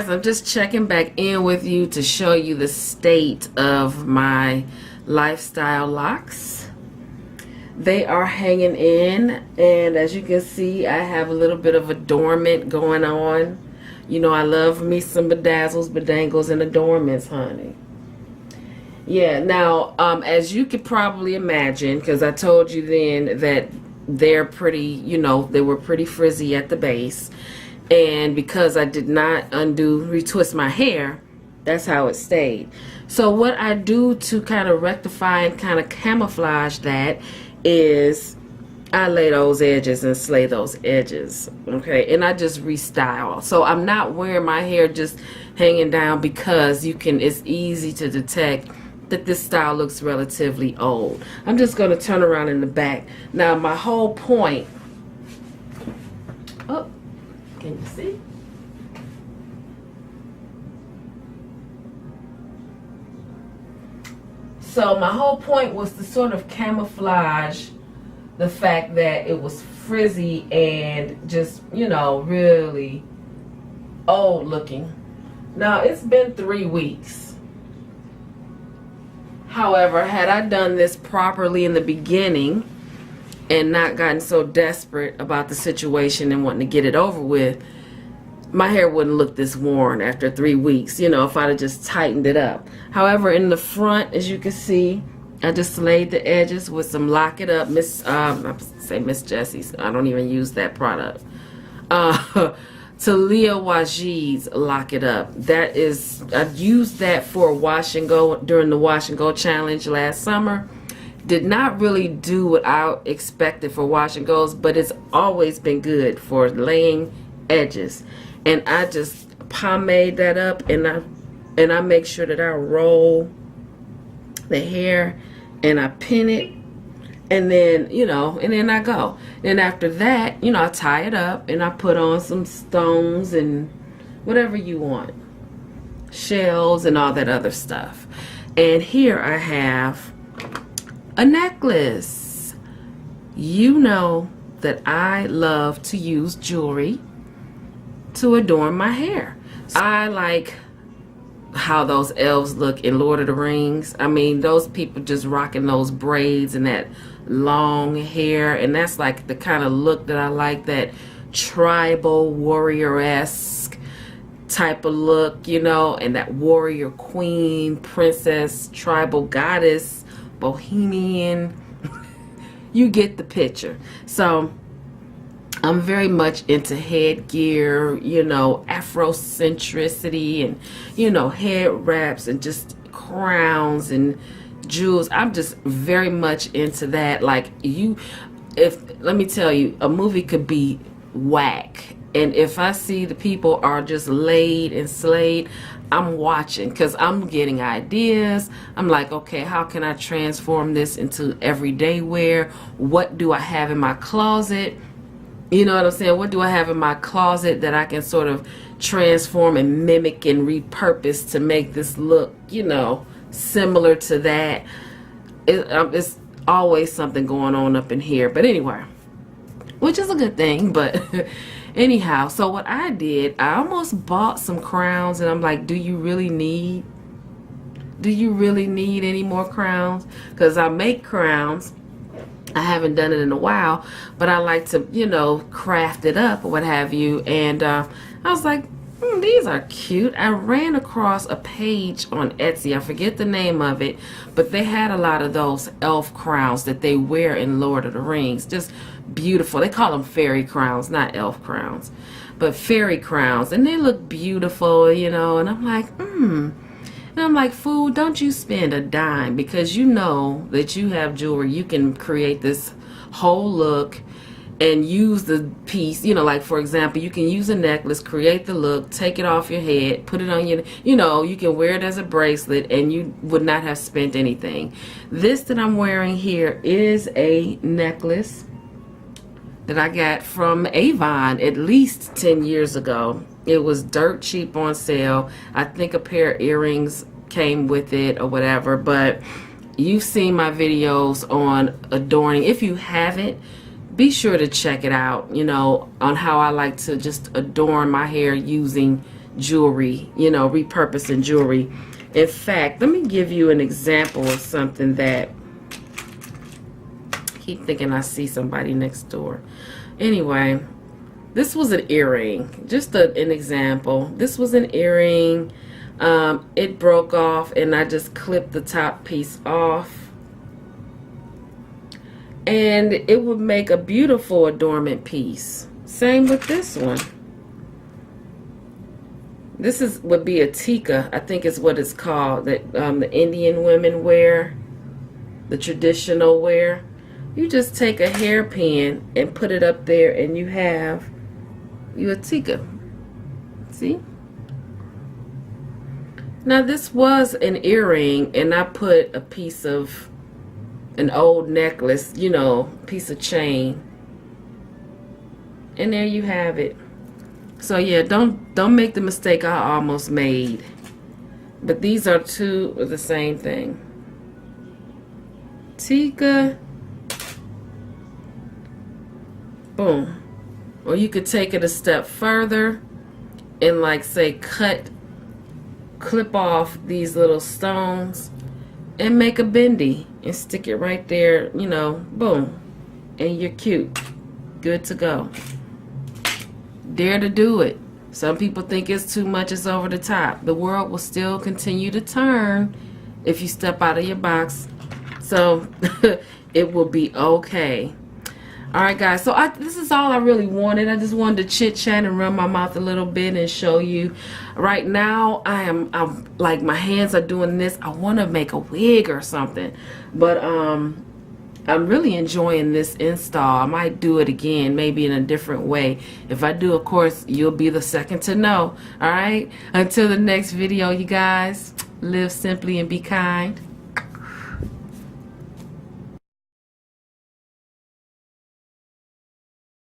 guys, I'm just checking back in with you to show you the state of my lifestyle locks. They are hanging in, and as you can see, I have a little bit of adornment going on. You know, I love me some bedazzles, bedangles, and adornments, honey. Yeah, now, as you could probably imagine, because I told you then that they're pretty, you know, they were pretty frizzy at the base. And because I did not retwist my hair, that's how it stayed. So what I do to kind of rectify and kind of camouflage that is I lay those edges and slay those edges, okay? And I just restyle. So I'm not wearing my hair just hanging down because it's easy to detect that this style looks relatively old. I'm just going to turn around in the back. Now my whole point, oh, can you see? So my whole point was to sort of camouflage the fact that it was frizzy and just, you know, really old looking. Now it's been 3 weeks. However, had I done this properly in the beginning and not gotten so desperate about the situation and wanting to get it over with, my hair wouldn't look this worn after 3 weeks, you know, if I'd have just tightened it up. However, in the front, as you can see, I just slayed the edges with some Lock It Up, Miss Jessie's. I don't even use that product. Talia Wajid's Lock It Up. That is, I used that for wash and go during the wash and go challenge last summer. Did not really do what I expected for wash and goes, but it's always been good for laying edges. And I just pomade that up, and I make sure that I roll the hair and I pin it, and then, you know, and then I go. Then after that, you know, I tie it up and I put on some stones and whatever you want, shells and all that other stuff. And here I have a necklace. You know that I love to use jewelry to adorn my hair. I like how those elves look in Lord of the Rings. I mean, those people just rocking those braids and that long hair, and that's like the kind of look that I like, that tribal warrior-esque type of look, you know, and that warrior queen, princess, tribal goddess, bohemian. You get the picture. So I'm very much into headgear, you know, Afrocentricity, and, you know, head wraps and just crowns and jewels. I'm just very much into that. Like, let me tell you, a movie could be whack, and if I see the people are just laid and slayed, I'm watching, because I'm getting ideas. I'm like, okay, how can I transform this into everyday wear? What do I have in my closet? You know what I'm saying? What do I have in my closet that I can sort of transform and mimic and repurpose to make this look, you know, similar to that? It's always something going on up in here. But anyway, which is a good thing. But anyhow, so what I did, I almost bought some crowns, and I'm like, do you really need any more crowns? Because I make crowns. I haven't done it in a while, but I like to, you know, craft it up or what have you. And I was like, these are cute. I ran across a page on Etsy. I forget the name of it, but they had a lot of those elf crowns that they wear in Lord of the Rings. Just beautiful. They call them fairy crowns, not elf crowns, but fairy crowns. And they look beautiful, you know, and I'm like, And I'm like, fool, don't you spend a dime, because you know that you have jewelry. You can create this whole look and use the piece, you know, like, for example, you can use a necklace, create the look, take it off your head, put it on your, you know, you can wear it as a bracelet, and you would not have spent anything. This that I'm wearing here is a necklace that I got from Avon at least 10 years ago. It was dirt cheap on sale. I think a pair of earrings came with it or whatever, but you've seen my videos on adorning. If you haven't, be sure to check it out, you know, on how I like to just adorn my hair using jewelry, you know, repurposing jewelry. In fact, let me give you an example of something that I keep thinking I see somebody next door. Anyway, this was an earring, just an example. This was an earring. It broke off and I just clipped the top piece off. And it would make a beautiful adornment piece. Same with this one. This would be a tika, I think is what it's called, that the Indian women wear, the traditional wear. You just take a hairpin and put it up there and you have you a tika. See? Now this was an earring and I put a piece of an old necklace, you know, piece of chain. And there you have it. So yeah, don't make the mistake I almost made. But these are two of the same thing. Tika. Boom. Or you could take it a step further and like say clip off these little stones and make a bendy and stick it right there, you know, boom. And you're cute. Good to go. Dare to do it. Some people think it's too much, it's over the top. The world will still continue to turn if you step out of your box. So it will be okay. Alright guys, so this is all I really wanted. I just wanted to chit chat and run my mouth a little bit and show you. Right now I'm like my hands are doing this. I want to make a wig or something. But I'm really enjoying this install. I might do it again, maybe in a different way. If I do, of course, you'll be the second to know. Alright? Until the next video, you guys, live simply and be kind.